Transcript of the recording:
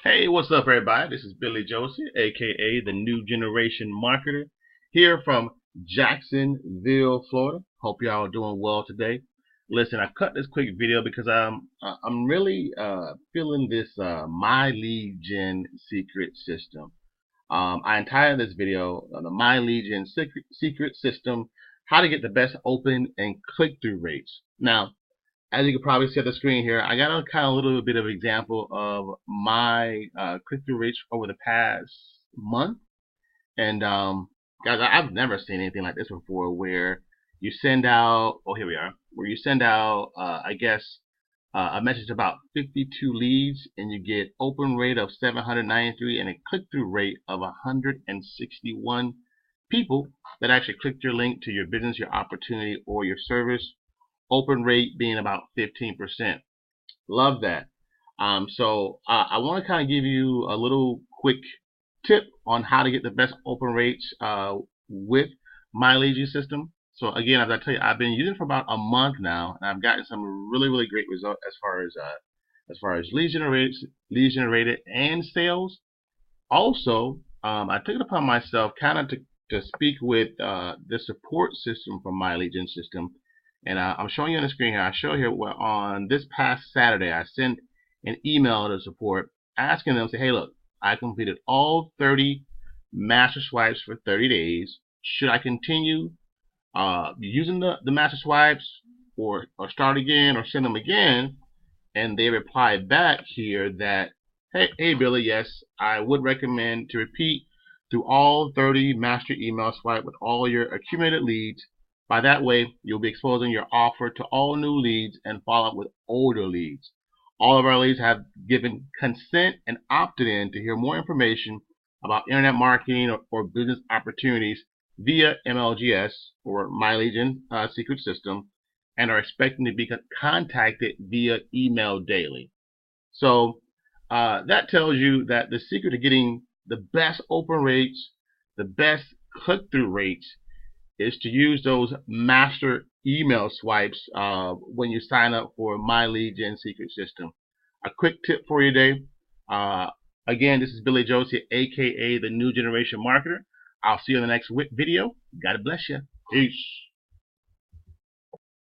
Hey, what's up, everybody? This is Billy Josie, aka the New Generation Marketer, here from Jacksonville, Florida. Hope y'all are doing well today. Listen, I cut this quick video because I'm really feeling this My Lead Gen secret system. I entitled this video the My Lead Gen secret system: how to get the best open and click-through rates. Now, as you can probably see at the screen here, I got a kind of little bit of example of my click-through rates over the past month. And guys, I've never seen anything like this before, where you send out, oh, here we are, where you send out, I guess, a message about 52 leads, and you get open rate of 793 and a click-through rate of 161 people that actually clicked your link to your business, your opportunity, or your service. Open rate being about 15%. Love that. I want to kind of give you a little quick tip on how to get the best open rates with my lead gen system. So again, as I tell you, I've been using it for about a month now, and I've gotten some really great results as far as leads generated, and sales. Also, I took it upon myself kind of to speak with the support system from my lead gen system. And I'm showing you on the screen here. I show here where on this past Saturday, I sent an email to support asking them, say, hey, look, I completed all 30 master swipes for 30 days. Should I continue using the master swipes or start again or send them again? And they replied back here that, hey, Billy, yes, I would recommend to repeat through all 30 master email swipe with all your accumulated leads. By that way, you'll be exposing your offer to all new leads and follow up with older leads. All of our leads have given consent and opted in to hear more information about internet marketing or business opportunities via MLGS or My Lead Gen secret system, and are expecting to be contacted via email daily. So that tells you that the secret to getting the best open rates, the best click-through rates, is to use those master email swipes when you sign up for My Lead Gen secret system. A quick tip for you today. Again, this is Billy Josie, aka the New Generation Marketer. I'll see you in the next video. God bless you. Peace.